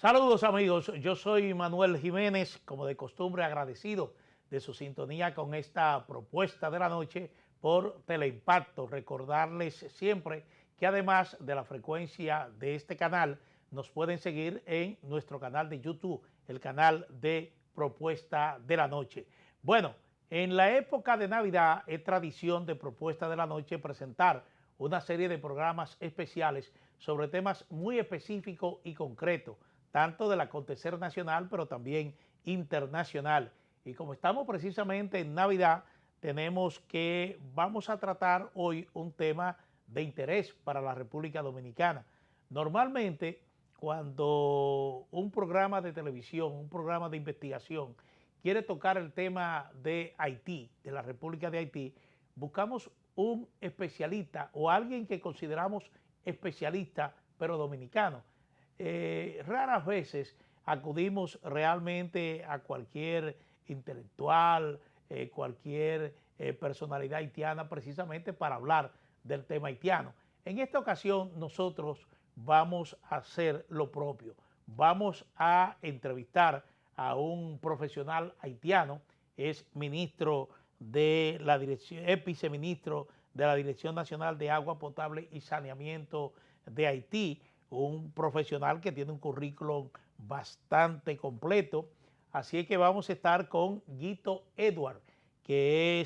Saludos amigos, yo soy Manuel Jiménez, como de costumbre agradecido de su sintonía con esta propuesta de la noche por Teleimpacto. Recordarles siempre que además de la frecuencia de este canal, nos pueden seguir en nuestro canal de YouTube, el canal de Propuesta de la Noche. Bueno, en la época de Navidad es tradición de Propuesta de la Noche presentar una serie de programas especiales sobre temas muy específicos y concretos, tanto del acontecer nacional, pero también internacional. Y como estamos precisamente en Navidad, vamos a tratar hoy un tema de interés para la República Dominicana. Normalmente, cuando un programa de televisión, un programa de investigación, quiere tocar el tema de Haití, de la República de Haití, buscamos un especialista o alguien que consideramos especialista, pero dominicano. Raras veces acudimos realmente a cualquier intelectual, cualquier personalidad haitiana precisamente para hablar del tema haitiano. En esta ocasión nosotros vamos a hacer lo propio. Vamos a entrevistar a un profesional haitiano, es ministro de la dirección, es viceministro de la Dirección Nacional de Agua Potable y Saneamiento de Haití, un profesional que tiene un currículum bastante completo. Así es que vamos a estar con Guito Edward, que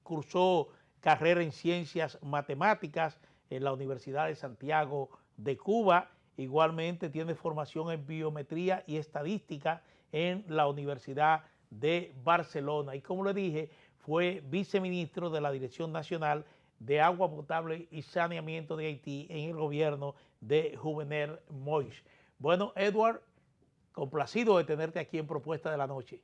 cursó carrera en Ciencias Matemáticas en la Universidad de Santiago de Cuba. Igualmente tiene formación en Biometría y Estadística en la Universidad de Barcelona. Y como le dije, fue viceministro de la Dirección Nacional de Agua Potable y Saneamiento de Haití en el gobierno de Juvenel Moïse. Bueno, Edward, complacido de tenerte aquí en Propuesta de la Noche.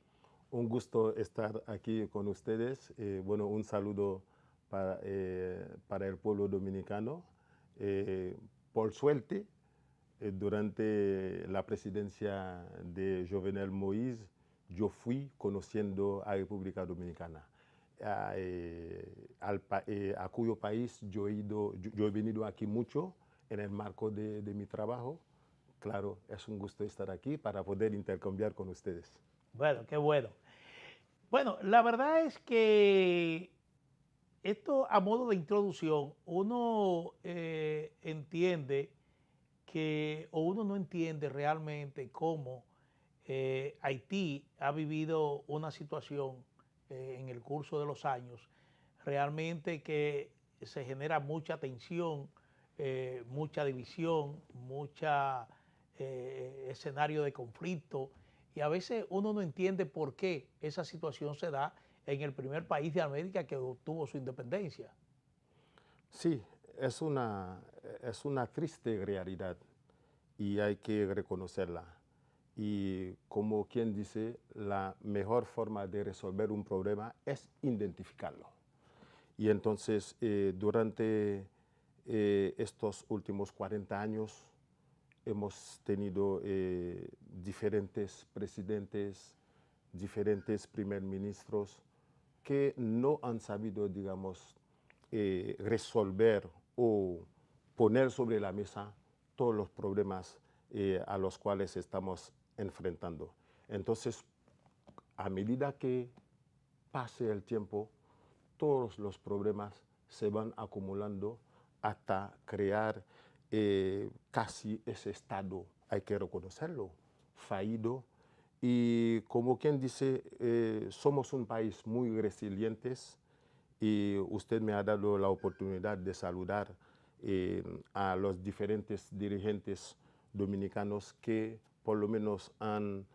Un gusto estar aquí con ustedes. Bueno, un saludo para el pueblo dominicano. Por suerte, durante la presidencia de Jovenel Moïse, yo fui conociendo a República Dominicana, a cuyo país yo he venido aquí mucho en el marco de mi trabajo. Claro, es un gusto estar aquí para poder intercambiar con ustedes. Bueno, qué bueno. Bueno, la verdad es que esto a modo de introducción, uno entiende o uno no entiende realmente cómo Haití ha vivido una situación en el curso de los años, realmente que se genera mucha tensión, mucha división, mucha escenario de conflicto, y a veces uno no entiende por qué esa situación se da en el primer país de América que obtuvo su independencia. Sí, es una triste realidad y hay que reconocerla. Y como quien dice, la mejor forma de resolver un problema es identificarlo. Y entonces, durante estos últimos 40 años, hemos tenido diferentes presidentes, diferentes primer ministros que no han sabido, digamos, resolver o poner sobre la mesa todos los problemas a los cuales estamos enfrentando. Entonces, a medida que pase el tiempo, todos los problemas se van acumulando hasta crear casi ese estado, hay que reconocerlo, fallido. Y como quien dice, somos un país muy resilientes y usted me ha dado la oportunidad de saludar a los diferentes dirigentes dominicanos que por lo menos han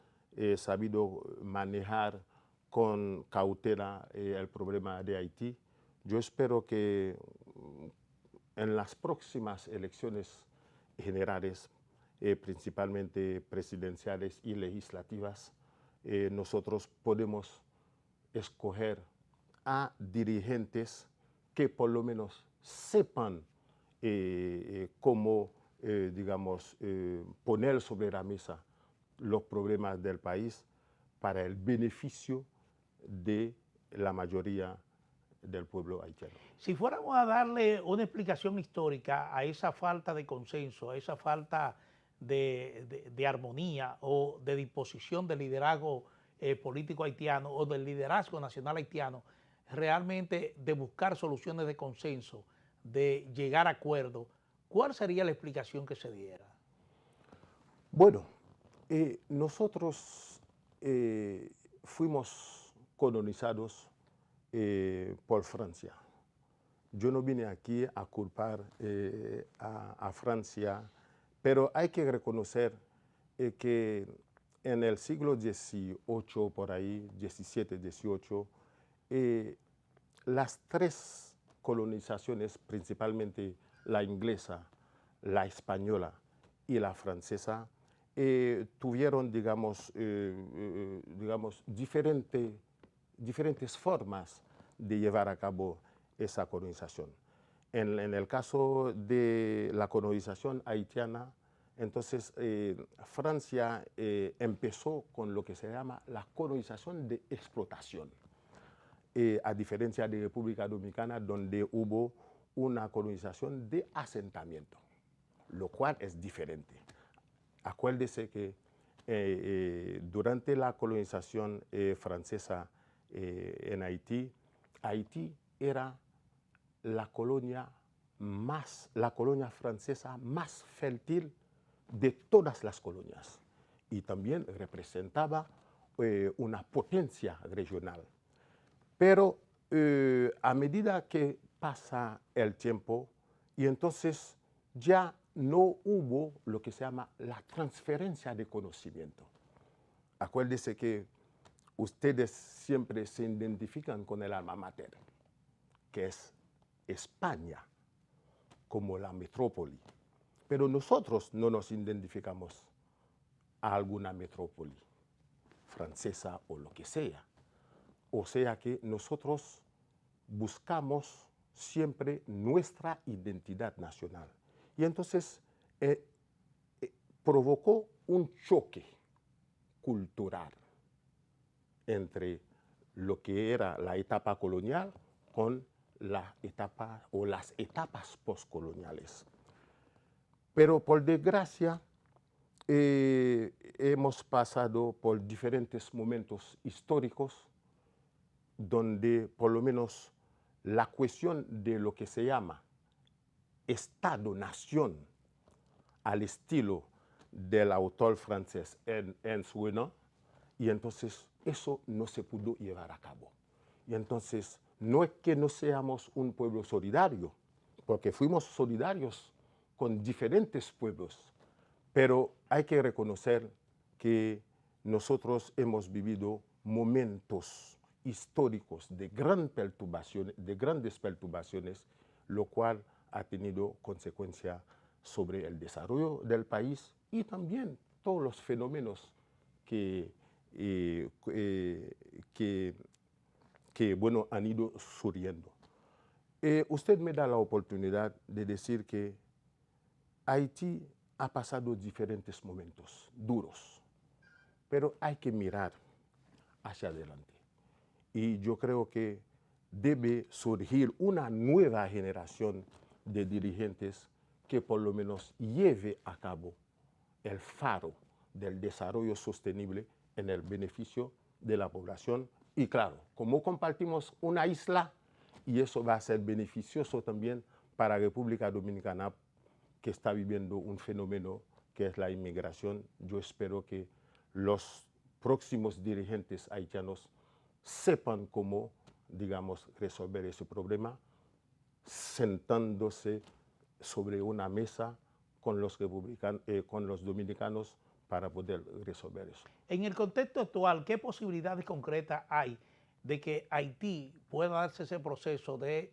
sabido manejar con cautela el problema de Haití. Yo espero que en las próximas elecciones generales, principalmente presidenciales y legislativas, nosotros podemos escoger a dirigentes que por lo menos sepan cómo, digamos, poner sobre la mesa los problemas del país para el beneficio de la mayoría del pueblo haitiano. Si fuéramos a darle una explicación histórica a esa falta de consenso, a esa falta de armonía o de disposición del liderazgo político haitiano o del liderazgo nacional haitiano, realmente de buscar soluciones de consenso, de llegar a acuerdos, ¿cuál sería la explicación que se diera? Bueno, nosotros fuimos colonizados por Francia. Yo no vine aquí a culpar a Francia, pero hay que reconocer que en el siglo XVIII, por ahí, XVII, XVIII, las tres colonizaciones, principalmente la inglesa, la española y la francesa, tuvieron, digamos, diferentes formas de llevar a cabo esa colonización. En el caso de la colonización haitiana, entonces Francia empezó con lo que se llama la colonización de explotación, a diferencia de República Dominicana, donde hubo una colonización de asentamiento, lo cual es diferente. Acuérdese que durante la colonización francesa en Haití, Haití era la colonia francesa más fértil de todas las colonias y también representaba una potencia regional. Pero a medida que pasa el tiempo y entonces ya no hubo lo que se llama la transferencia de conocimiento. Acuérdese que ustedes siempre se identifican con el alma mater, que es España, como la metrópoli. Pero nosotros no nos identificamos a alguna metrópoli francesa o lo que sea. O sea que nosotros buscamos siempre nuestra identidad nacional. Y entonces provocó un choque cultural entre lo que era la etapa colonial con la etapa o las etapas postcoloniales. Pero por desgracia hemos pasado por diferentes momentos históricos donde por lo menos la cuestión de lo que se llama Estado-nación al estilo del autor francés Ernst Renan, y entonces eso no se pudo llevar a cabo. Y entonces no es que no seamos un pueblo solidario, porque fuimos solidarios con diferentes pueblos, pero hay que reconocer que nosotros hemos vivido momentos históricos de grandes perturbaciones, lo cual ha tenido consecuencia sobre el desarrollo del país y también todos los fenómenos que bueno, han ido surgiendo. Usted me da la oportunidad de decir que Haití ha pasado diferentes momentos duros, pero hay que mirar hacia adelante. Y yo creo que debe surgir una nueva generación de dirigentes que por lo menos lleve a cabo el faro del desarrollo sostenible en el beneficio de la población. Y claro, como compartimos una isla, y eso va a ser beneficioso también para República Dominicana, que está viviendo un fenómeno que es la inmigración, yo espero que los próximos dirigentes haitianos sepan cómo, digamos, resolver ese problema, sentándose sobre una mesa con los dominicanos para poder resolver eso. En el contexto actual, ¿qué posibilidades concretas hay de que Haití pueda darse ese proceso de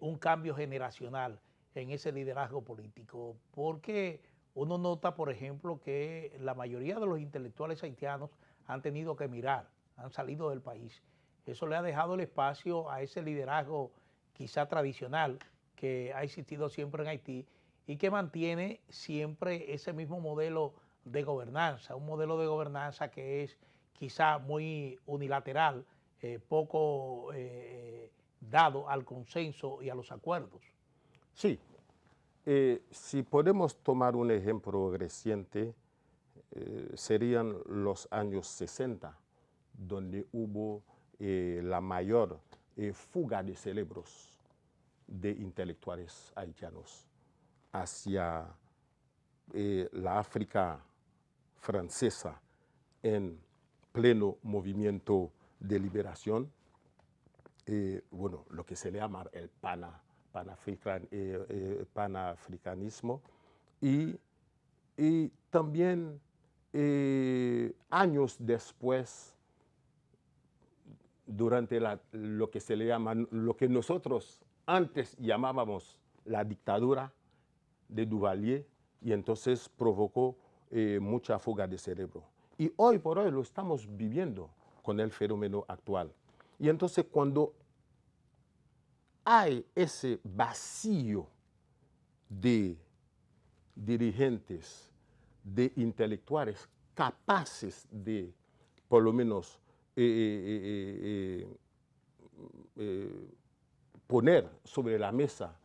un cambio generacional en ese liderazgo político? Porque uno nota, por ejemplo, que la mayoría de los intelectuales haitianos han tenido que emigrar, han salido del país. Eso le ha dejado el espacio a ese liderazgo quizá tradicional que ha existido siempre en Haití y que mantiene siempre ese mismo modelo de gobernanza, un modelo de gobernanza que es quizá muy unilateral, poco dado al consenso y a los acuerdos. Sí, si podemos tomar un ejemplo reciente, serían los años 60, donde hubo la mayor fuga de cerebros de intelectuales haitianos hacia la África francesa en pleno movimiento de liberación, bueno, lo que se le llama el panafricanismo, y también años después, durante lo que se le llama, lo que nosotros antes llamábamos la dictadura de Duvalier, y entonces provocó mucha fuga de cerebro. Y hoy por hoy lo estamos viviendo con el fenómeno actual. Y entonces cuando hay ese vacío de dirigentes, de intelectuales capaces de, por lo menos, poner sobre la mesa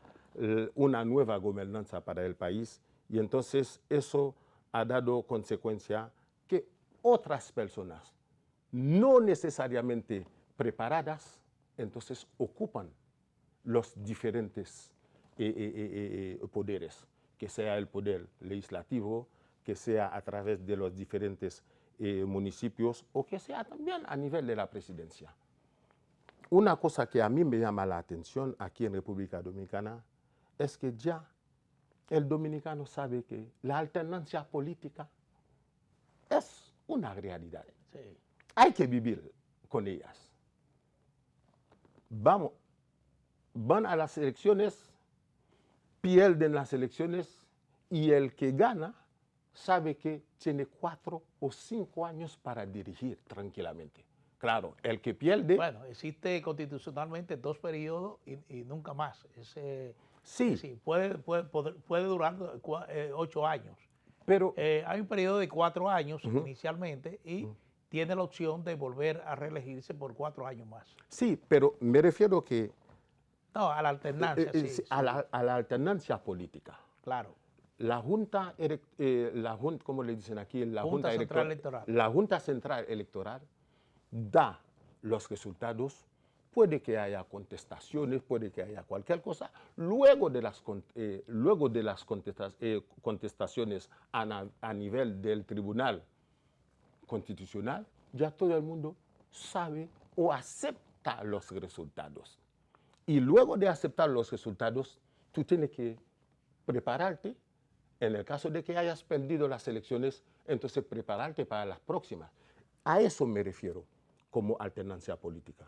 una nueva gobernanza para el país, y entonces eso ha dado consecuencia que otras personas, no necesariamente preparadas, entonces ocupan los diferentes poderes, que sea el poder legislativo, que sea a través de los diferentes municipios, o que sea también a nivel de la presidencia. Una cosa que a mí me llama la atención aquí en República Dominicana es que ya el dominicano sabe que la alternancia política es una realidad. Sí. Hay que vivir con ellas. Van a las elecciones, pierden las elecciones, y el que gana sabe que tiene 4 o 5 años para dirigir tranquilamente. Claro, el que pierde... Bueno, existe constitucionalmente 2 periodos y nunca más. Sí. Sí, puede durar 8 años. Pero hay un periodo de 4 años inicialmente y tiene la opción de volver a reelegirse por 4 años más. sí, pero me refiero que... No, a la alternancia, sí. A la alternancia política. Claro. La Junta, ¿cómo le dicen aquí? La Junta Central Electoral. La Junta Central Electoral da los resultados. Puede que haya contestaciones, puede que haya cualquier cosa. Luego de las contestaciones a nivel del Tribunal Constitucional, ya todo el mundo sabe o acepta los resultados. Y luego de aceptar los resultados, tú tienes que prepararte. En el caso de que hayas perdido las elecciones, entonces prepararte para las próximas. A eso me refiero como alternancia política.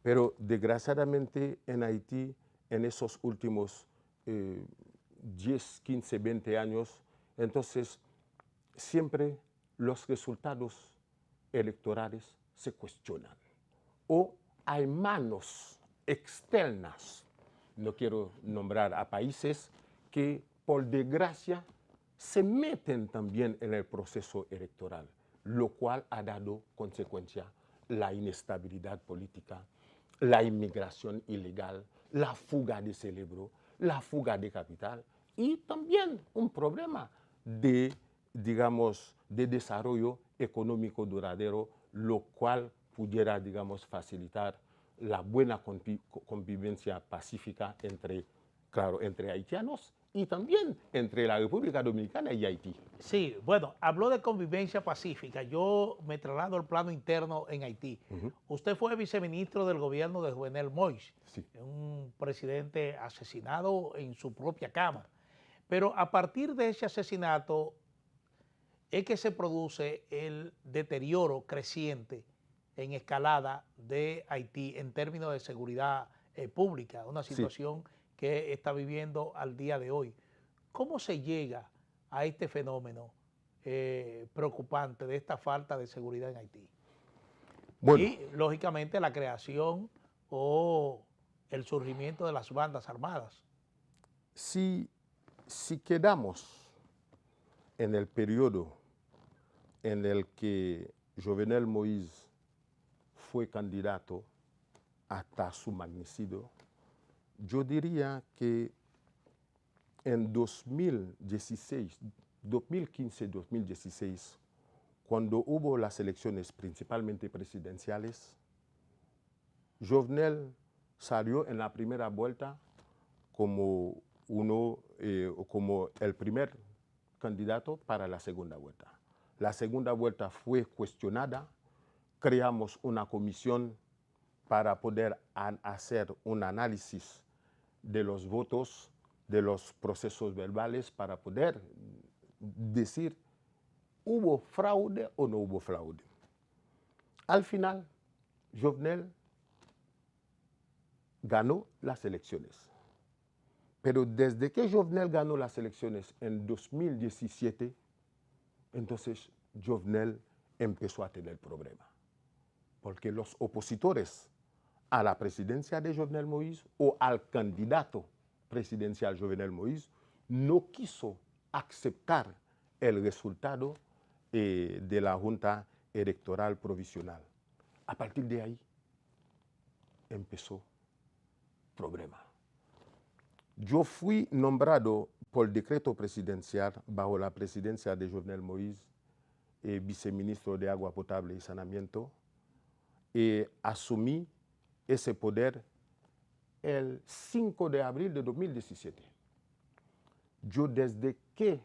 Pero desgraciadamente en Haití, en esos últimos 10, 15, 20 años, entonces siempre los resultados electorales se cuestionan. O hay manos externas, no quiero nombrar a países, que por desgracia se meten también en el proceso electoral, lo cual ha dado consecuencia la inestabilidad política, la inmigración ilegal, la fuga de cerebro, la fuga de capital, y también un problema de, digamos, de desarrollo económico duradero, lo cual pudiera, digamos, facilitar la buena convivencia pacífica entre haitianos y también entre la República Dominicana y Haití. Sí, bueno, habló de convivencia pacífica. Yo me traslado al plano interno en Haití. Usted fue viceministro del gobierno de Jovenel Moïse, sí, un presidente asesinado en su propia cama. Pero a partir de ese asesinato es que se produce el deterioro creciente en escalada de Haití en términos de seguridad pública, una situación que está viviendo al día de hoy. ¿Cómo se llega a este fenómeno preocupante de esta falta de seguridad en Haití? Bueno. Y, lógicamente, la creación o el surgimiento de las bandas armadas. Si quedamos en el periodo en el que Jovenel Moïse fue candidato hasta su magnicidio, yo diría que en 2016, 2015-2016, cuando hubo las elecciones principalmente presidenciales, Jovenel salió en la primera vuelta como como el primer candidato para la segunda vuelta. La segunda vuelta fue cuestionada, creamos una comisión para poder hacer un análisis de los votos, de los procesos verbales, para poder decir, ¿hubo fraude o no hubo fraude? Al final, Jovenel ganó las elecciones. Pero desde que Jovenel ganó las elecciones en 2017, entonces Jovenel empezó a tener problemas. Porque los opositores a la presidencia de Jovenel Moïse o al candidato presidencial Jovenel Moïse no quiso aceptar el resultado de la Junta Electoral Provisional. A partir de ahí empezó problema. Yo fui nombrado por decreto presidencial bajo la presidencia de Jovenel Moïse, viceministro de Agua Potable y Saneamiento, y asumí ese poder el 5 de abril de 2017. Yo desde que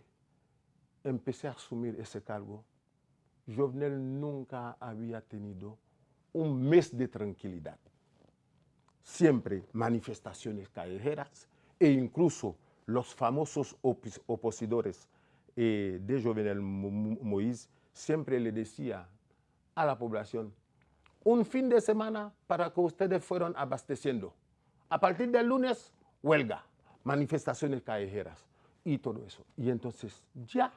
empecé a asumir ese cargo, Jovenel nunca había tenido un mes de tranquilidad. Siempre manifestaciones callejeras e incluso los famosos opositores de Jovenel Moïse siempre le decía a la población, un fin de semana para que ustedes fueron abasteciendo. A partir del lunes, huelga, manifestaciones callejeras y todo eso. Y entonces ya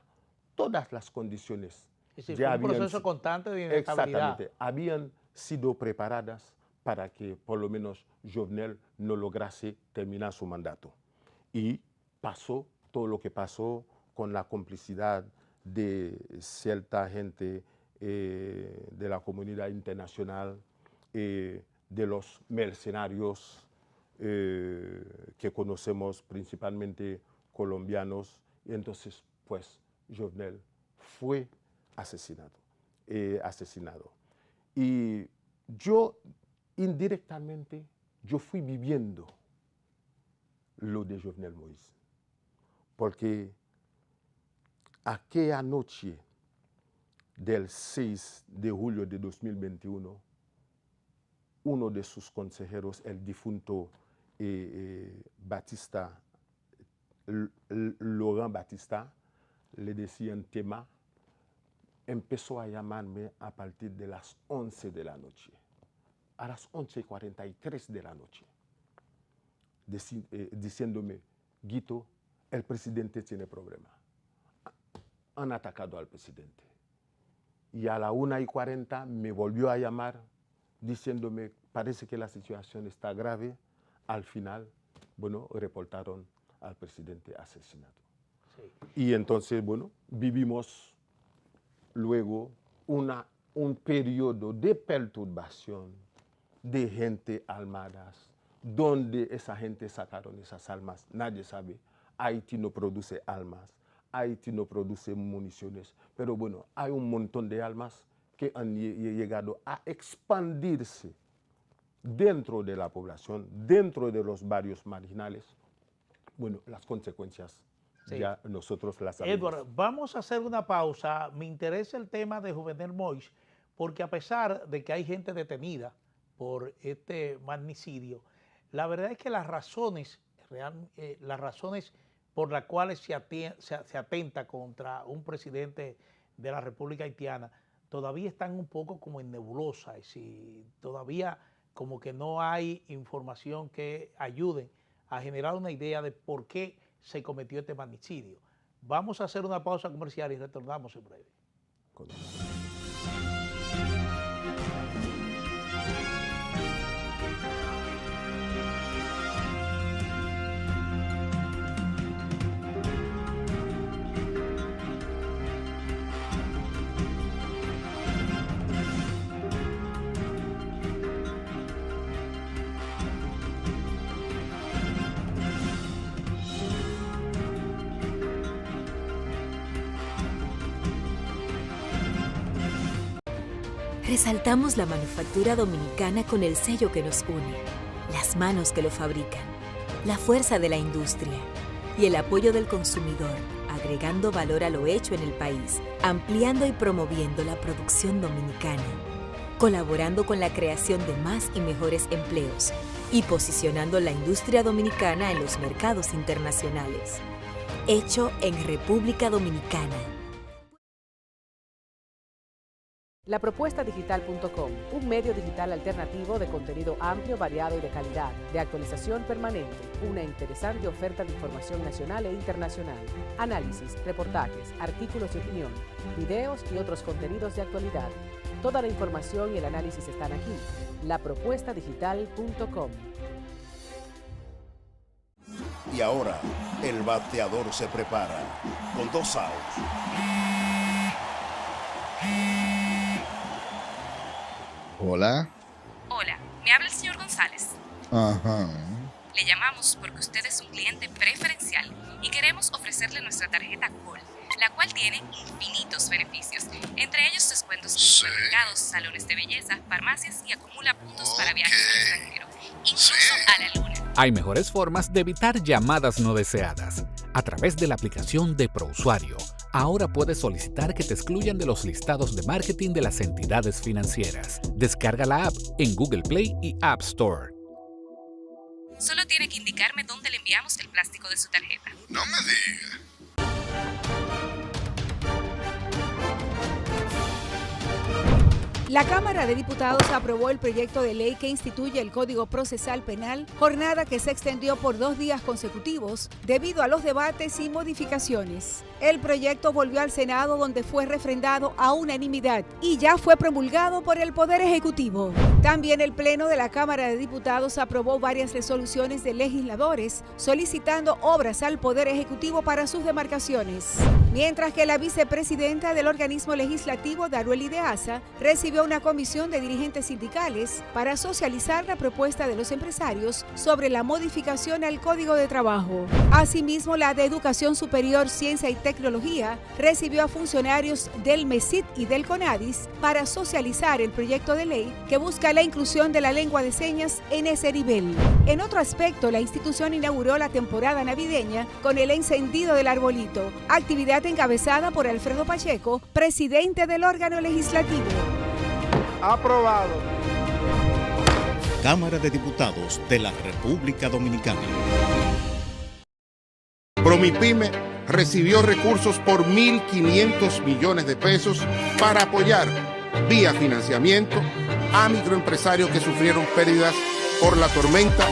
todas las condiciones ya fue un proceso constante de inestabilidad. Exactamente, habían sido preparadas para que por lo menos Jovenel no lograse terminar su mandato. Y pasó todo lo que pasó con la complicidad de cierta gente de la comunidad internacional, de los mercenarios que conocemos principalmente colombianos. Y entonces, pues, Jovenel fue asesinado. Y yo, indirectamente, yo fui viviendo lo de Jovenel Moïse. Porque aquella noche del 6 de julio de 2021, uno de sus consejeros, el difunto Batista, Laurent Batista, le decía un tema, empezó a llamarme a partir de las 11 de la noche, a las 11:43 de la noche, diciéndome, Guito, el presidente tiene problemas. Han atacado al presidente. Y a la 1:40 me volvió a llamar diciéndome, parece que la situación está grave. Al final, bueno, reportaron al presidente asesinado. Sí. Y entonces, bueno, vivimos luego un periodo de perturbación, de gente armadas, donde esa gente sacaron esas armas, nadie sabe. Haití no produce armas, Haití no produce municiones, pero bueno, hay un montón de armas que han llegado a expandirse dentro de la población, dentro de los barrios marginales. Bueno, las consecuencias sí, ya nosotros las sabemos. Edward, vamos a hacer una pausa. Me interesa el tema de Jovenel Moïse, porque a pesar de que hay gente detenida por este magnicidio, la verdad es que las razones por las cuales se atenta contra un presidente de la República Haitiana todavía están un poco como en nebulosa, es decir, todavía como que no hay información que ayude a generar una idea de por qué se cometió este magnicidio. Vamos a hacer una pausa comercial y retornamos en breve. Resaltamos la manufactura dominicana con el sello que nos une, las manos que lo fabrican, la fuerza de la industria y el apoyo del consumidor, agregando valor a lo hecho en el país, ampliando y promoviendo la producción dominicana, colaborando con la creación de más y mejores empleos y posicionando la industria dominicana en los mercados internacionales. Hecho en República Dominicana. Lapropuestadigital.com, un medio digital alternativo de contenido amplio, variado y de calidad, de actualización permanente, una interesante oferta de información nacional e internacional, análisis, reportajes, artículos de opinión, videos y otros contenidos de actualidad. Toda la información y el análisis están aquí. Lapropuestadigital.com. Y ahora, el bateador se prepara con 2 outs. Hola. Hola, me habla el señor González. Ajá. Le llamamos porque usted es un cliente preferencial y queremos ofrecerle nuestra tarjeta Gold, la cual tiene infinitos beneficios, entre ellos descuentos en supermercados, salones de belleza, farmacias y acumula puntos para viajes al extranjero, incluso a la luna. Hay mejores formas de evitar llamadas no deseadas. A través de la aplicación de ProUsuario, ahora puedes solicitar que te excluyan de los listados de marketing de las entidades financieras. Descarga la app en Google Play y App Store. Solo tiene que indicarme dónde le enviamos el plástico de su tarjeta. No me diga. La Cámara de Diputados aprobó el proyecto de ley que instituye el Código Procesal Penal, jornada que se extendió por 2 días consecutivos debido a los debates y modificaciones. El proyecto volvió al Senado, donde fue refrendado a unanimidad y ya fue promulgado por el Poder Ejecutivo. También el Pleno de la Cámara de Diputados aprobó varias resoluciones de legisladores solicitando obras al Poder Ejecutivo para sus demarcaciones. Mientras que la vicepresidenta del organismo legislativo, Darueli de Asa, recibió una comisión de dirigentes sindicales para socializar la propuesta de los empresarios sobre la modificación al Código de Trabajo. Asimismo, la de Educación Superior, Ciencia y Tecnología recibió a funcionarios del MESIT y del CONADIS para socializar el proyecto de ley que busca la inclusión de la lengua de señas en ese nivel. En otro aspecto, la institución inauguró la temporada navideña con el encendido del arbolito, actividad encabezada por Alfredo Pacheco, presidente del órgano legislativo. Aprobado. Cámara de Diputados de la República Dominicana. Promipyme recibió recursos por 1.500 millones de pesos para apoyar vía financiamiento a microempresarios que sufrieron pérdidas por la tormenta.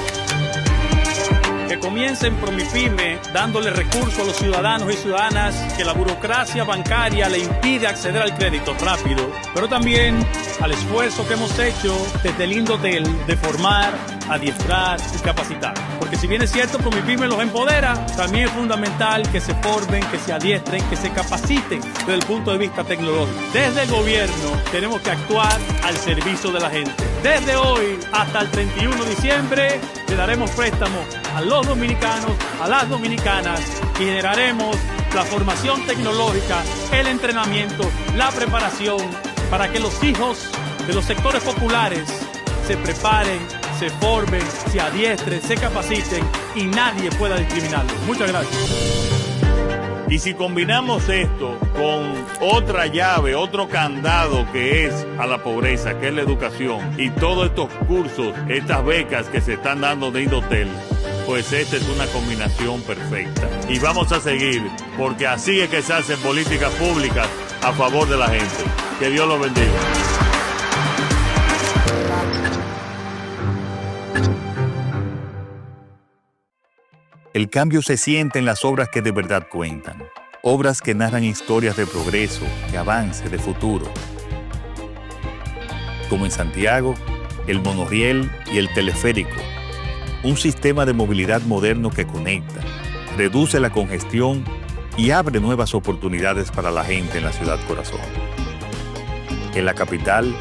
Que comiencen Promipyme dándole recursos a los ciudadanos y ciudadanas que la burocracia bancaria le impide acceder al crédito rápido, pero también al esfuerzo que hemos hecho desde el Indotel de formar, adiestrar y capacitar. Porque si bien es cierto, Promipyme los empodera, también es fundamental que se formen, que se adiestren, que se capaciten desde el punto de vista tecnológico. Desde el gobierno tenemos que actuar al servicio de la gente. Desde hoy hasta el 31 de diciembre le daremos préstamos a los dominicanos, a las dominicanas y generaremos la formación tecnológica, el entrenamiento, la preparación para que los hijos de los sectores populares se preparen, se formen, se adiestren, se capaciten y nadie pueda discriminarlos. Muchas gracias. Y si combinamos esto con otra llave, otro candado que es a la pobreza, que es la educación, y todos estos cursos, estas becas que se están dando de Indotel, pues esta es una combinación perfecta. Y vamos a seguir, porque así es que se hacen políticas públicas a favor de la gente. Que Dios los bendiga. El cambio se siente en las obras que de verdad cuentan. Obras que narran historias de progreso, de avance, de futuro. Como en Santiago, el monorriel y el teleférico. Un sistema de movilidad moderno que conecta, reduce la congestión y abre nuevas oportunidades para la gente en la ciudad corazón. En la capital,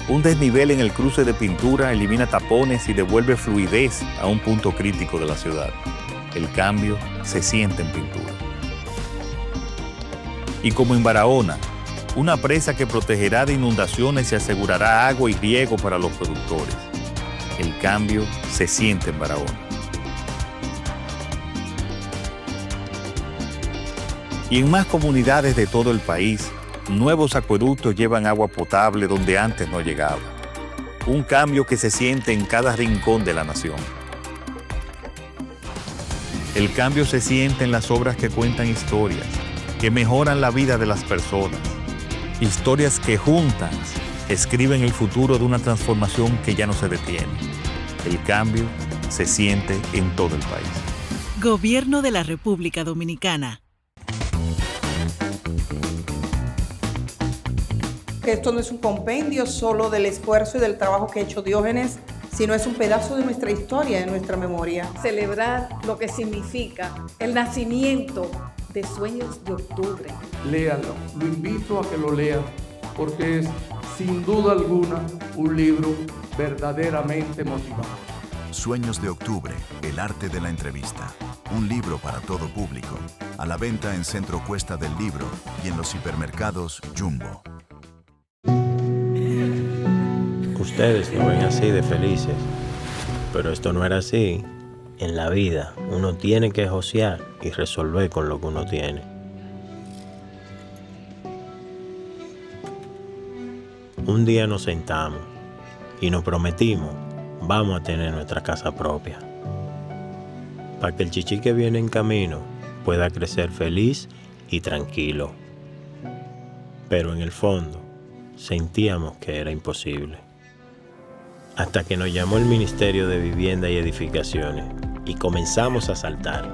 un desnivel en el cruce de Pintura elimina tapones y devuelve fluidez a un punto crítico de la ciudad. El cambio se siente en Pintura. Y como en Barahona, Una presa que protegerá de inundaciones y asegurará agua y riego para los productores. El cambio se siente en Barahona. Y en más comunidades de todo el país, nuevos acueductos llevan agua potable donde antes no llegaba. Un cambio que se siente en cada rincón de la nación. El cambio se siente en las obras que cuentan historias, que mejoran la vida de las personas. Historias que juntas escriben el futuro de una transformación que ya no se detiene. El cambio se siente en todo el país. Gobierno de la República Dominicana. Que esto no es un compendio solo del esfuerzo y del trabajo que ha hecho Diógenes, sino es un pedazo de nuestra historia, de nuestra memoria. Celebrar lo que significa el nacimiento de Sueños de Octubre. Léanlo, lo invito a que lo lean, porque es sin duda alguna un libro verdaderamente motivador. Sueños de Octubre, el arte de la entrevista. Un libro para todo público. A la venta en Centro Cuesta del Libro y en los hipermercados Jumbo. Ustedes lo ven así de felices, pero esto no era así. En la vida uno tiene que josear y resolver con lo que uno tiene. Un día nos sentamos y nos prometimos, vamos a tener nuestra casa propia, para que el chichi que viene en camino pueda crecer feliz y tranquilo. Pero en el fondo sentíamos que era imposible. Hasta que nos llamó el Ministerio de Vivienda y Edificaciones y comenzamos a saltar,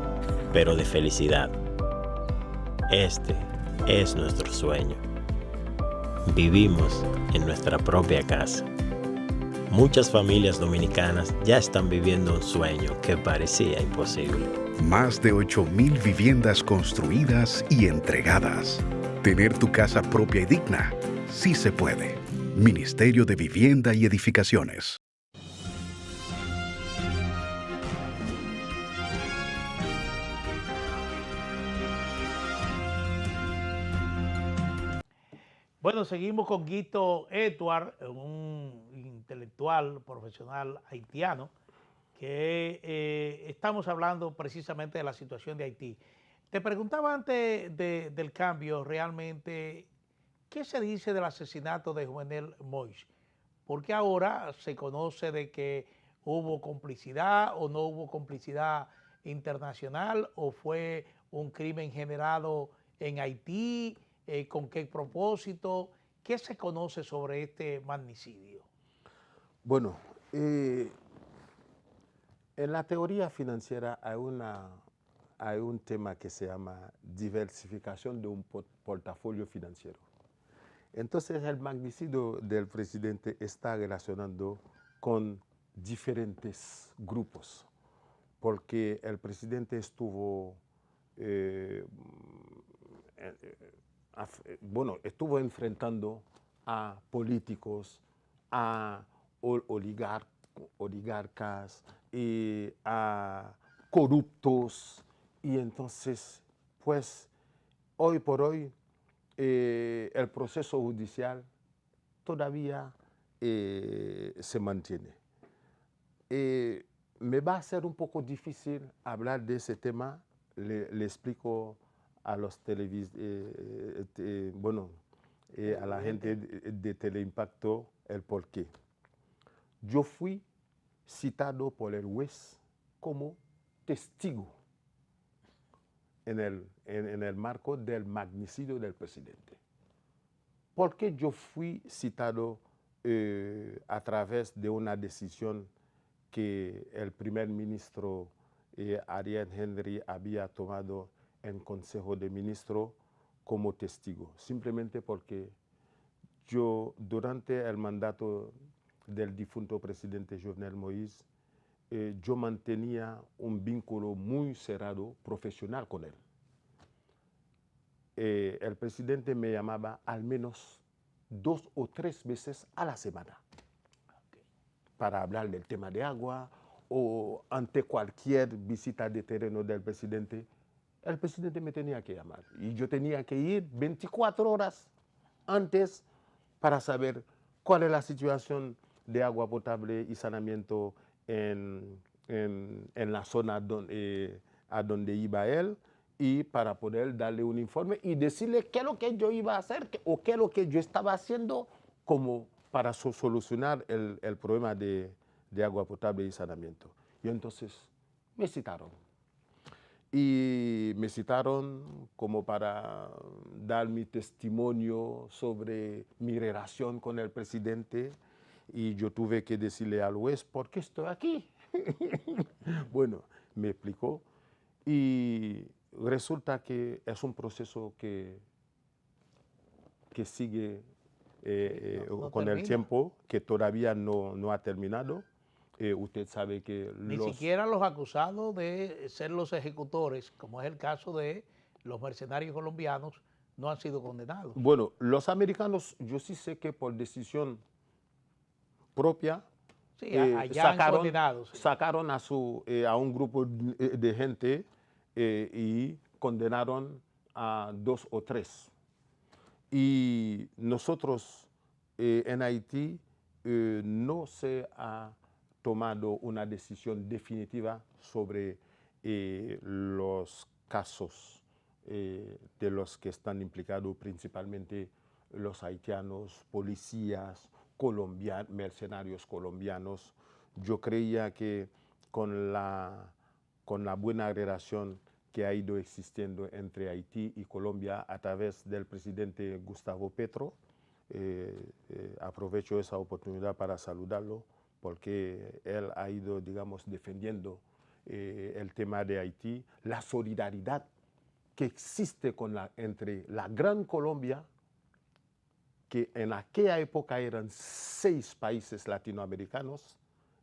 pero de felicidad. Este es nuestro sueño. Vivimos en nuestra propia casa. Muchas familias dominicanas ya están viviendo un sueño que parecía imposible. Más de 8,000 viviendas construidas y entregadas. Tener tu casa propia y digna, sí se puede. Ministerio de Vivienda y Edificaciones. Bueno, seguimos con Guito Edward, un intelectual profesional haitiano, que estamos hablando precisamente de la situación de Haití. Te preguntaba antes del cambio realmente, ¿qué se dice del asesinato de Jovenel Moïse? Porque ahora se conoce de que hubo complicidad o no hubo complicidad internacional o fue un crimen generado en Haití, ¿con qué propósito? ¿Qué se conoce sobre este magnicidio? Bueno, en la teoría financiera hay un tema que se llama diversificación de un portafolio financiero. Entonces el magnicidio del presidente está relacionando con diferentes grupos, porque el presidente estuvo enfrentando a políticos, a oligarcas, a corruptos, y entonces, pues, hoy por hoy, el proceso judicial todavía se mantiene. Me va a ser un poco difícil hablar de ese tema, le explico a los a la gente de Teleimpacto el porqué. Yo fui citado por el juez como testigo en el marco del magnicidio del presidente. ¿Por qué yo fui citado a través de una decisión que el primer ministro Ariel Henry había tomado en Consejo de Ministros como testigo? Simplemente porque yo, durante el mandato del difunto presidente Jovenel Moïse, yo mantenía un vínculo muy cerrado profesional con él. El presidente me llamaba al menos 2 o 3 veces a la semana para hablar del tema de agua, o ante cualquier visita de terreno del presidente, el presidente me tenía que llamar y yo tenía que ir 24 horas antes para saber cuál es la situación de agua potable y saneamiento en la zona a donde iba él, y para poder darle un informe y decirle qué es lo que yo iba a hacer o qué es lo que yo estaba haciendo como para solucionar el problema de agua potable y saneamiento. Y entonces me citaron. Y me citaron como para dar mi testimonio sobre mi relación con el presidente, y yo tuve que decirle al juez por qué estoy aquí. Bueno, me explicó, y resulta que es un proceso que sigue con el tiempo, que todavía no ha terminado. Usted sabe que Ni siquiera los acusados de ser los ejecutores, como es el caso de los mercenarios colombianos, no han sido condenados. Bueno, los americanos, yo sí sé que por decisión propia, sí, allá han condenado, sí. Sacaron a un grupo de gente y condenaron a 2 o 3. Y nosotros en Haití no se ha tomado una decisión definitiva sobre los casos de los que están implicados, principalmente los haitianos, policías, mercenarios colombianos. Yo creía que con la buena relación que ha ido existiendo entre Haití y Colombia a través del presidente Gustavo Petro, aprovecho esa oportunidad para saludarlo, porque él ha ido, digamos, defendiendo el tema de Haití, la solidaridad que existe entre la Gran Colombia, que en aquella época eran 6 países latinoamericanos,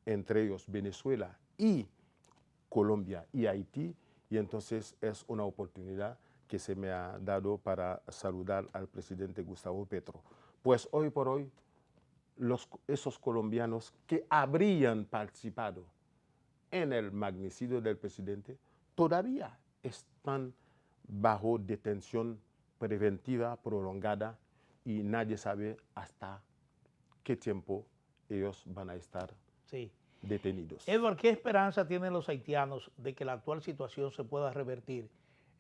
entre ellos Venezuela y Colombia y Haití, y entonces es una oportunidad que se me ha dado para saludar al presidente Gustavo Petro. Pues hoy por hoy, esos colombianos que habrían participado en el magnicidio del presidente todavía están bajo detención preventiva prolongada, y nadie sabe hasta qué tiempo ellos van a estar detenidos. Edward, ¿qué esperanza tienen los haitianos de que la actual situación se pueda revertir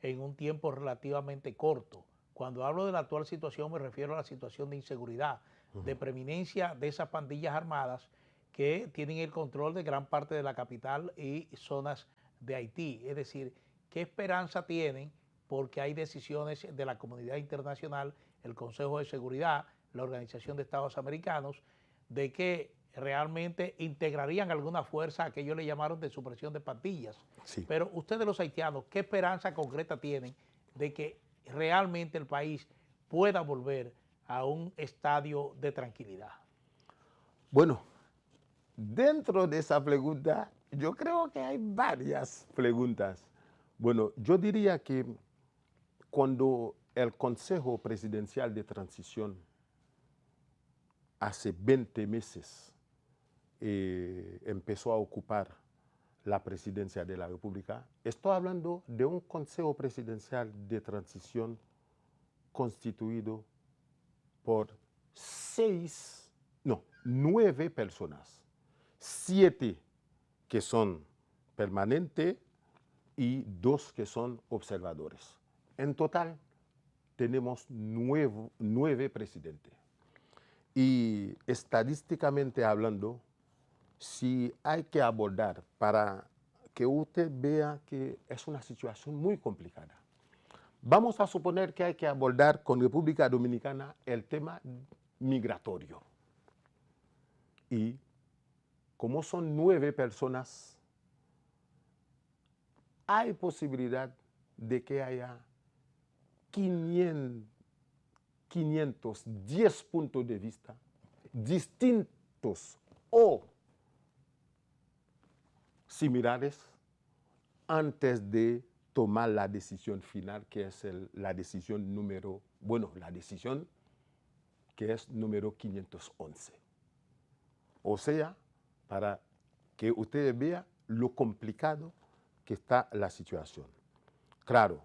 en un tiempo relativamente corto? Cuando hablo de la actual situación me refiero a la situación de inseguridad, de preeminencia de esas pandillas armadas que tienen el control de gran parte de la capital y zonas de Haití. Es decir, ¿qué esperanza tienen? Porque hay decisiones de la comunidad internacional, el Consejo de Seguridad, la Organización de Estados Americanos, de que realmente integrarían alguna fuerza a que ellos le llamaron de supresión de pandillas. Sí. Pero ustedes los haitianos, ¿qué esperanza concreta tienen de que realmente el país pueda volver a un estadio de tranquilidad? Bueno, dentro de esa pregunta, yo creo que hay varias preguntas. Bueno, yo diría que cuando el Consejo Presidencial de Transición hace 20 meses empezó a ocupar la presidencia de la República, estoy hablando de un Consejo Presidencial de Transición constituido por 9 personas, 7 que son permanentes y 2 que son observadores. En total tenemos 9 presidentes. Y estadísticamente hablando, si hay que abordar para que usted vea que es una situación muy complicada, vamos a suponer que hay que abordar con República Dominicana el tema migratorio. Y como son 9 personas, hay posibilidad de que haya 510 puntos de vista distintos o similares antes de tomar la decisión final, que es la decisión que es número 511. O sea, para que ustedes vean lo complicado que está la situación. Claro,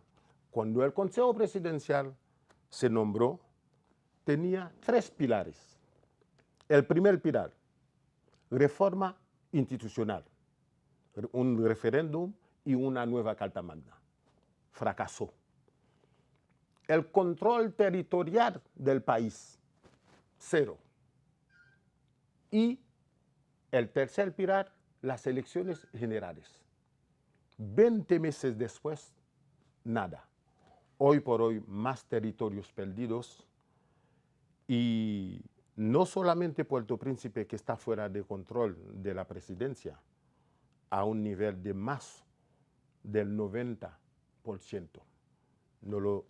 cuando el Consejo Presidencial se nombró, tenía 3 pilares. El primer pilar, reforma institucional, un referéndum y una nueva Carta Magna. Fracasó. El control territorial del país, 0. Y el tercer pilar, las elecciones generales. 20 meses después, nada. Hoy por hoy, más territorios perdidos y no solamente Puerto Príncipe, que está fuera de control de la presidencia, a un nivel de más del 90%. No lo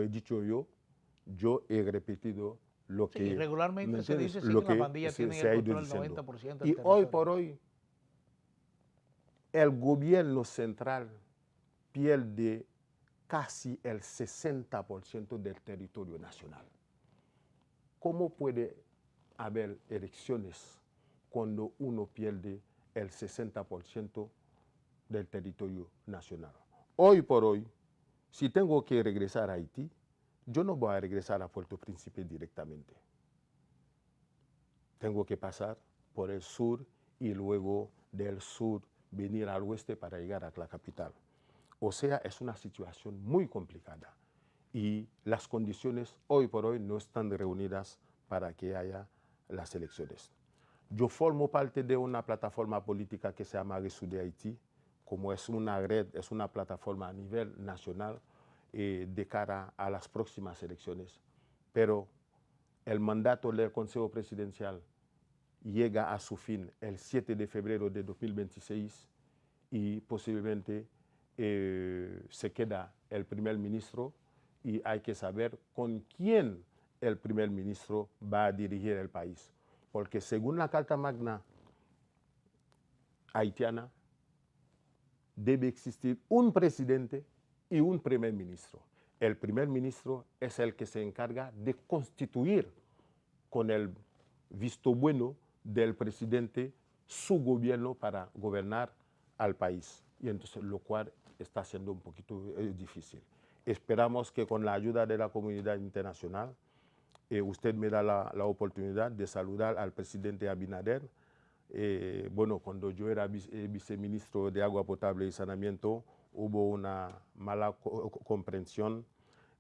he dicho yo he repetido lo que... Sí, regularmente se dice lo que la pandilla tiene el control del 90% del territorio. Y hoy por hoy, el gobierno central pierde casi el 60% del territorio nacional. ¿Cómo puede haber elecciones cuando uno pierde el 60% del territorio nacional? Hoy por hoy, si tengo que regresar a Haití, yo no voy a regresar a Puerto Príncipe directamente. Tengo que pasar por el sur y luego del sur venir al oeste para llegar a la capital. O sea, es una situación muy complicada y las condiciones hoy por hoy no están reunidas para que haya las elecciones. Yo formo parte de una plataforma política que se llama Réseau de Haití, como es una red, es una plataforma a nivel nacional de cara a las próximas elecciones. Pero el mandato del Consejo Presidencial llega a su fin el 7 de febrero de 2026 y posiblemente se queda el primer ministro y hay que saber con quién el primer ministro va a dirigir el país. Porque según la Carta Magna haitiana, debe existir un presidente y un primer ministro. El primer ministro es el que se encarga de constituir con el visto bueno del presidente su gobierno para gobernar al país. Y entonces lo cual está siendo un poquito difícil. Esperamos que con la ayuda de la comunidad internacional, usted me da la oportunidad de saludar al presidente Abinader. Bueno, cuando yo era viceministro de Agua Potable y Saneamiento, hubo una mala comprensión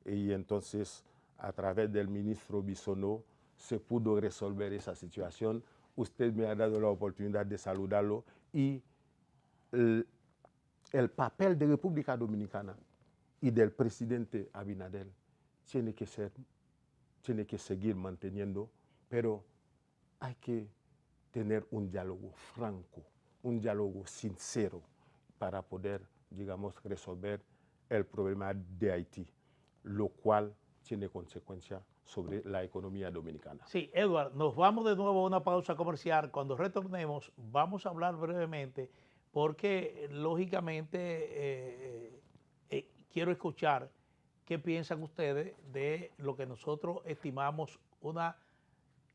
y entonces a través del ministro Bisonó se pudo resolver esa situación. Usted me ha dado la oportunidad de saludarlo y el papel de República Dominicana y del presidente Abinader tiene que seguir manteniendo, pero hay que tener un diálogo franco, un diálogo sincero para poder, digamos, resolver el problema de Haití, lo cual tiene consecuencias sobre la economía dominicana. Sí, Edward, nos vamos de nuevo a una pausa comercial. Cuando retornemos vamos a hablar brevemente porque, lógicamente, quiero escuchar qué piensan ustedes de lo que nosotros estimamos una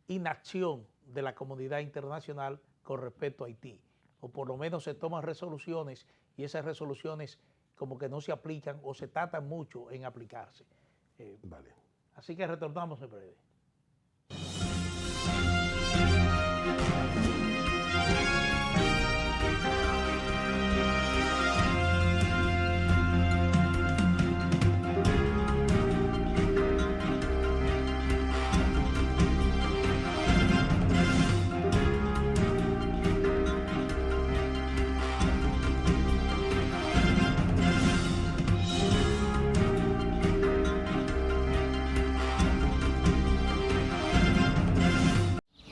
inacción de la comunidad internacional con respecto a Haití. O por lo menos se toman resoluciones y esas resoluciones como que no se aplican o se tratan mucho en aplicarse. Vale. Así que retornamos en breve.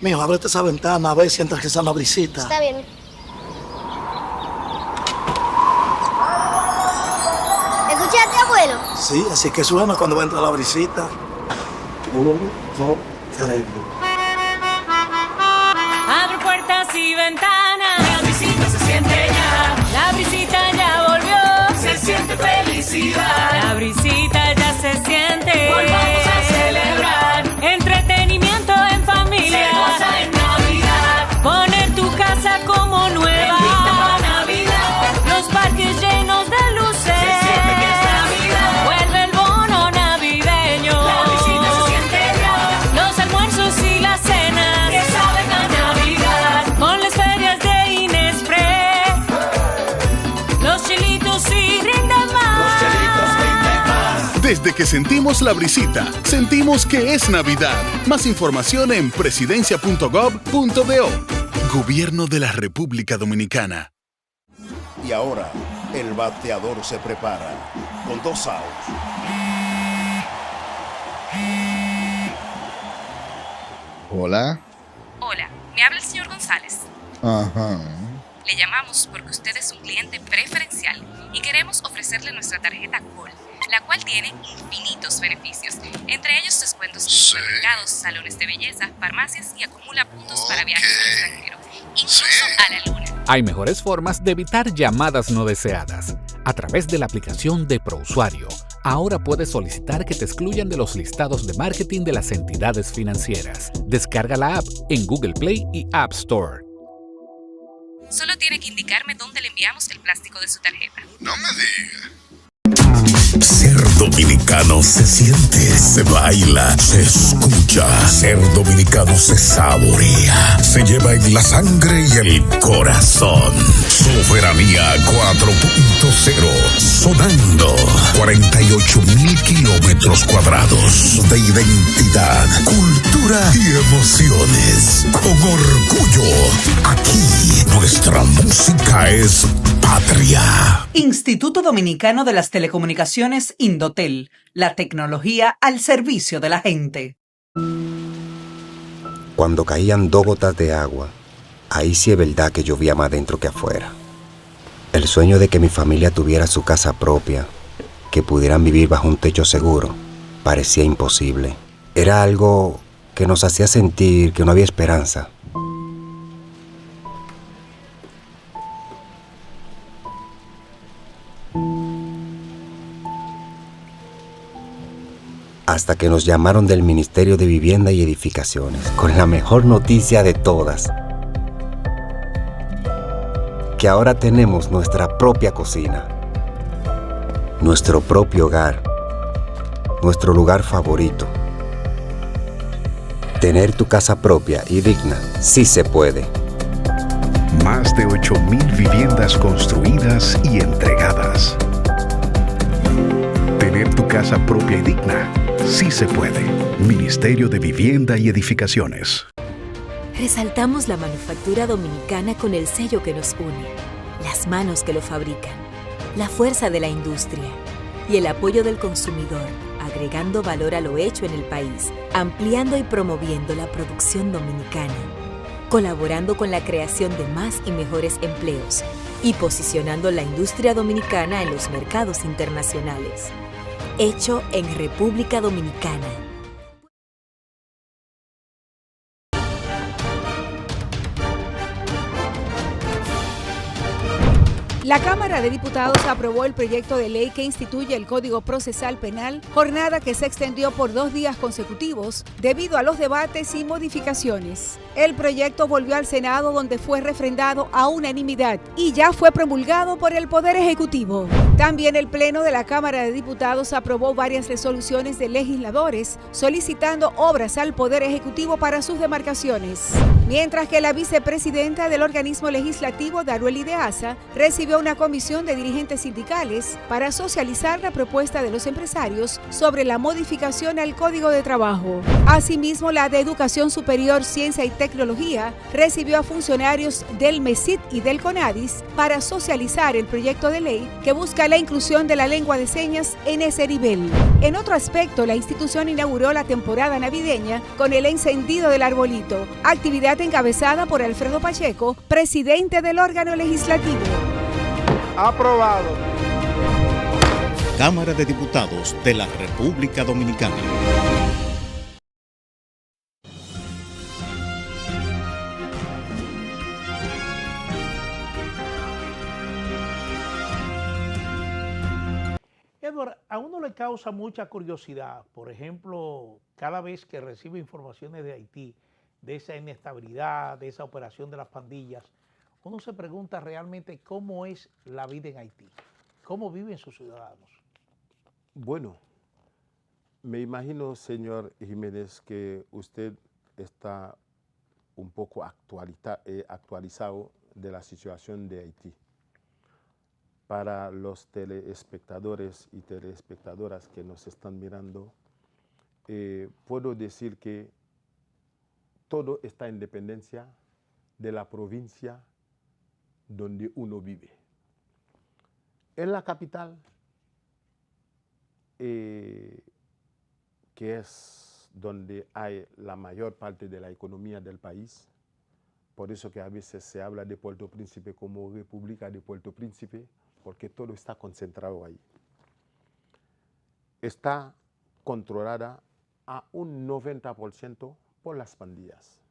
Mijo, ábrete esa ventana a ver si entra esa brisita. Está bien. ¿Escuchaste, abuelo? Sí, así que suena cuando entra la brisita. 1, 2, 3. Abre puertas y ventanas. La brisita se siente ya. La brisita ya volvió. Se siente felicidad. La brisita ya se siente. Volvamos a celebrar. Entretenimiento en familia. Se goza en Navidad. Poner tu casa como nueva. Bendita Navidad. Los parques llenos de luces. Se siente que es Navidad. Vuelve el bono navideño. La brisita se siente Desde que sentimos la brisita, sentimos que es Navidad. Más información en presidencia.gov.do. Gobierno de la República Dominicana. Y ahora, el bateador se prepara con 2 outs. Hola. Hola, me habla el señor González. Ajá. Le llamamos porque usted es un cliente preferencial y queremos ofrecerle nuestra tarjeta Col, la cual tiene infinitos beneficios, entre ellos descuentos en supermercados, salones de belleza, farmacias y acumula puntos para viajes al extranjero, incluso a la luna. Hay mejores formas de evitar llamadas no deseadas. A través de la aplicación de ProUsuario, ahora puedes solicitar que te excluyan de los listados de marketing de las entidades financieras. Descarga la app en Google Play y App Store. Solo tiene que indicarme dónde le enviamos el plástico de su tarjeta. No me diga. Ser dominicano se siente, se baila, se escucha. Ser dominicano se saborea, se lleva en la sangre y el corazón. Soberanía 4.0, sonando 48.000 kilómetros cuadrados de identidad, cultura y emociones. Con orgullo, aquí nuestra música es patria. Instituto Dominicano de las Telecomunicaciones Indotel, la tecnología al servicio de la gente. Cuando caían 2 gotas de agua, ahí sí es verdad que llovía más dentro que afuera. El sueño de que mi familia tuviera su casa propia, que pudieran vivir bajo un techo seguro, parecía imposible. Era algo que nos hacía sentir que no había esperanza. Hasta que nos llamaron del Ministerio de Vivienda y Edificaciones, con la mejor noticia de todas. Que ahora tenemos nuestra propia cocina, nuestro propio hogar, nuestro lugar favorito. Tener tu casa propia y digna, sí se puede. Más de 8.000 viviendas construidas y entregadas. Tener tu casa propia y digna, sí se puede. Ministerio de Vivienda y Edificaciones. Resaltamos la manufactura dominicana con el sello que nos une, las manos que lo fabrican, la fuerza de la industria y el apoyo del consumidor, agregando valor a lo hecho en el país, ampliando y promoviendo la producción dominicana, colaborando con la creación de más y mejores empleos y posicionando la industria dominicana en los mercados internacionales. Hecho en República Dominicana. La Cámara de Diputados aprobó el proyecto de ley que instituye el Código Procesal Penal, jornada que se extendió por 2 días consecutivos debido a los debates y modificaciones. El proyecto volvió al Senado, donde fue refrendado a unanimidad y ya fue promulgado por el Poder Ejecutivo. También el Pleno de la Cámara de Diputados aprobó varias resoluciones de legisladores solicitando obras al Poder Ejecutivo para sus demarcaciones. Mientras que la vicepresidenta del organismo legislativo, Darueli de Asa, recibió una comisión de dirigentes sindicales para socializar la propuesta de los empresarios sobre la modificación al Código de Trabajo. Asimismo, la de Educación Superior, Ciencia y Tecnología recibió a funcionarios del MESID y del CONADIS para socializar el proyecto de ley que busca la inclusión de la lengua de señas en ese nivel. En otro aspecto, la institución inauguró la temporada navideña con el encendido del arbolito, actividad encabezada por Alfredo Pacheco, presidente del órgano legislativo. Aprobado. Cámara de Diputados de la República Dominicana. Edward, a uno le causa mucha curiosidad, por ejemplo, cada vez que recibe informaciones de Haití, de esa inestabilidad, de esa operación de las pandillas, uno se pregunta realmente cómo es la vida en Haití, cómo viven sus ciudadanos. Bueno, me imagino, señor Jiménez, que usted está un poco actualizado de la situación de Haití. para los telespectadores y telespectadoras que nos están mirando, puedo decir que todo está en dependencia de la provincia donde uno vive. En la capital, que es donde hay la mayor parte de la economía del país, por eso que a veces se habla de Puerto Príncipe como República de Puerto Príncipe, porque todo está concentrado ahí. Está controlada a un 90% por las pandillas.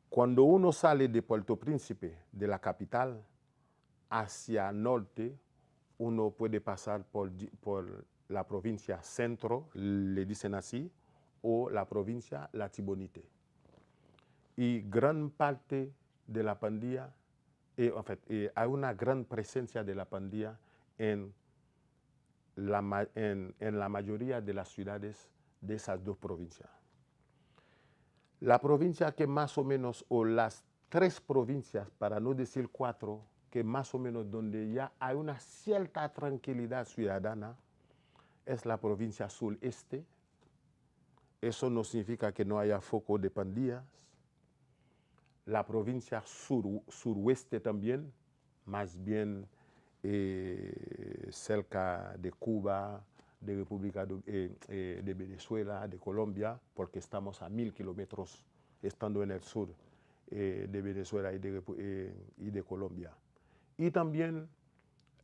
Cuando uno sale de Puerto Príncipe, de la capital, hacia el norte, uno puede pasar por la provincia Centro, le dicen así, o la provincia La Tibonite. Y gran parte de la pandilla, hay una gran presencia de la pandilla en la mayoría de las ciudades de esas dos provincias. La provincia que más o menos, o las 3 provincias, para no decir 4, que más o menos donde ya hay una cierta tranquilidad ciudadana, es la provincia sureste. Eso no significa que no haya foco de pandillas. La provincia suroeste también, más bien cerca de Cuba, de República de Venezuela, de Colombia, porque estamos a 1000 kilómetros estando en el sur de Venezuela y de Colombia. Y también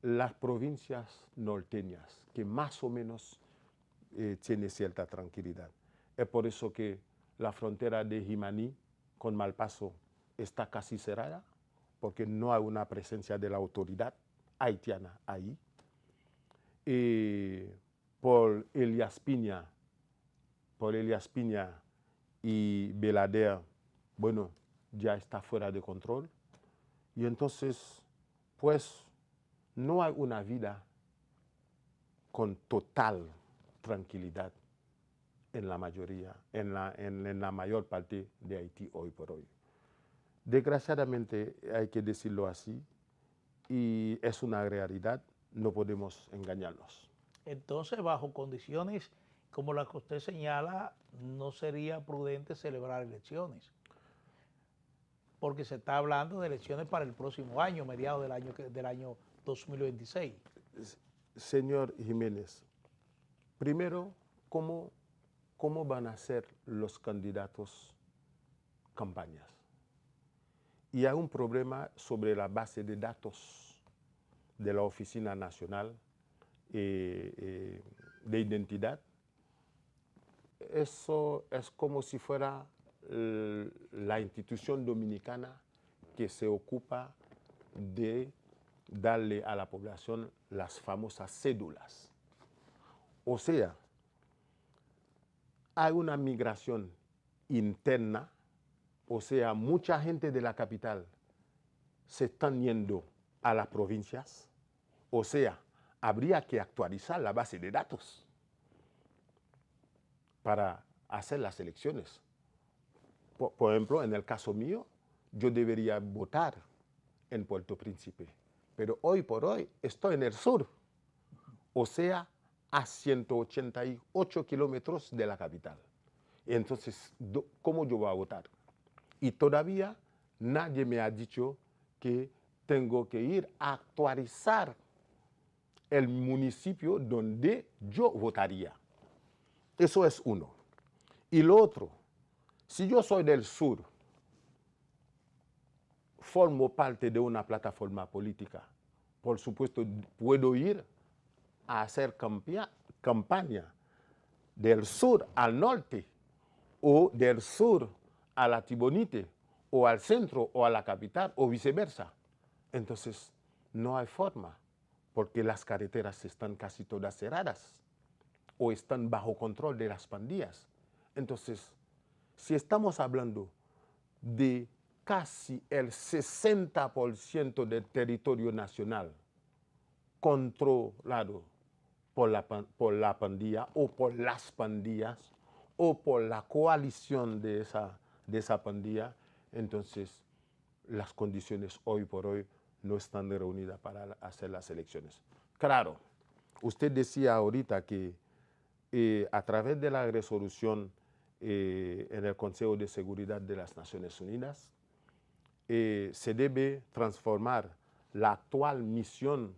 las provincias norteñas, que más o menos tienen cierta tranquilidad. Es por eso que la frontera de Jimaní con Malpaso está casi cerrada, porque no hay una presencia de la autoridad haitiana ahí. Por Elías Piña y Belader, bueno, ya está fuera de control. Y entonces, pues, no hay una vida con total tranquilidad en la mayoría, en la mayor parte de Haití hoy por hoy. Desgraciadamente, hay que decirlo así, y es una realidad, no podemos engañarnos. Entonces, bajo condiciones como las que usted señala, no sería prudente celebrar elecciones, porque se está hablando de elecciones para el próximo año, mediados del año 2026. Señor Jiménez, primero, ¿cómo van a ser los candidatos campañas? Y hay un problema sobre la base de datos de la Oficina Nacional de Identidad. Eso es como si fuera la institución dominicana que se ocupa de darle a la población las famosas cédulas. O sea, hay una migración interna, o sea, mucha gente de la capital se están yendo a las provincias, o sea, habría que actualizar la base de datos para hacer las elecciones. Por ejemplo, en el caso mío, yo debería votar en Puerto Príncipe, pero hoy por hoy estoy en el sur, o sea, a 188 kilómetros de la capital. Entonces, ¿cómo yo voy a votar? Y todavía nadie me ha dicho que tengo que ir a actualizar el municipio donde yo votaría. Eso es uno. Y lo otro, si yo soy del sur, formo parte de una plataforma política, por supuesto puedo ir a hacer campaña del sur al norte, o del sur a la Tibonite, o al centro, o a la capital, o viceversa. Entonces, no hay forma, porque las carreteras están casi todas cerradas, o están bajo control de las pandillas. Entonces, si estamos hablando de casi el 60% del territorio nacional controlado por la pandilla, o por las pandillas, o por la coalición de esa pandilla, entonces las condiciones hoy por hoy no están reunidas para hacer las elecciones. Claro, usted decía ahorita que a través de la resolución en el Consejo de Seguridad de las Naciones Unidas, se debe transformar la actual misión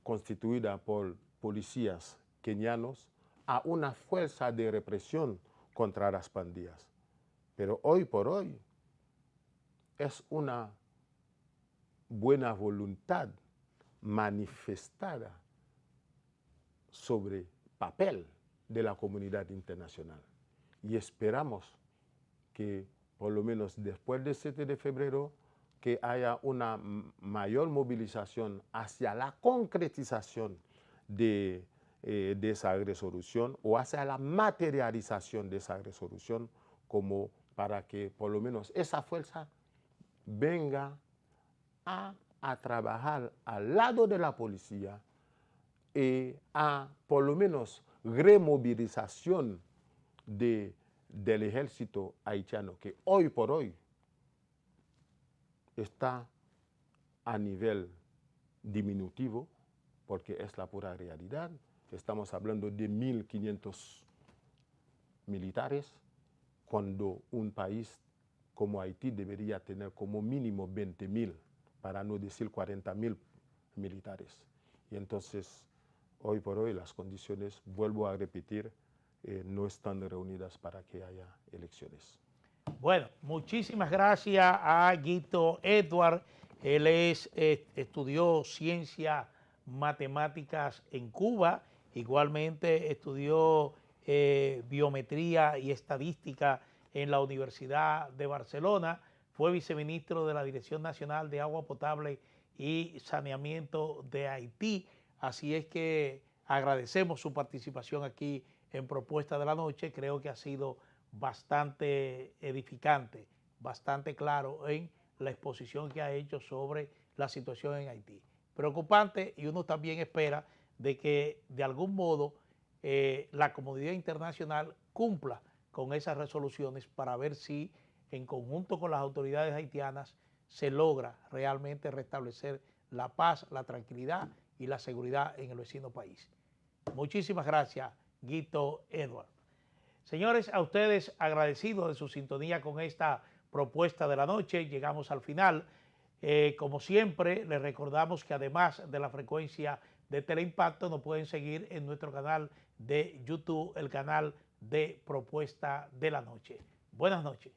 constituida por policías kenianos a una fuerza de represión contra las pandillas. Pero hoy por hoy es una buena voluntad manifestada sobre papel de la comunidad internacional. Y esperamos que por lo menos después del 7 de febrero que haya una mayor movilización hacia la concretización de esa resolución o hacia la materialización de esa resolución, como para que por lo menos esa fuerza venga a trabajar al lado de la policía y a por lo menos removilización del ejército haitiano, que hoy por hoy está a nivel diminutivo, porque es la pura realidad. Estamos hablando de 1.500 militares, cuando un país como Haití debería tener como mínimo 20.000, para no decir 40.000 militares. Y entonces, hoy por hoy, las condiciones, vuelvo a repetir, no están reunidas para que haya elecciones. Bueno, muchísimas gracias a Guito Edward. Él estudió ciencias matemáticas en Cuba, igualmente estudió biometría y estadística en la Universidad de Barcelona, fue viceministro de la Dirección Nacional de Agua Potable y Saneamiento de Haití, así es que agradecemos su participación aquí en Propuesta de la Noche. Creo que ha sido bastante edificante, bastante claro en la exposición que ha hecho sobre la situación en Haití. Preocupante, y uno también espera de que de algún modo la comunidad internacional cumpla con esas resoluciones para ver si en conjunto con las autoridades haitianas se logra realmente restablecer la paz, la tranquilidad y la seguridad en el vecino país. Muchísimas gracias, Guito Edward. Señores, a ustedes agradecidos de su sintonía con esta Propuesta de la Noche. Llegamos al final. Como siempre, les recordamos que además de la frecuencia de Teleimpacto, nos pueden seguir en nuestro canal de YouTube, el canal de Propuesta de la Noche. Buenas noches.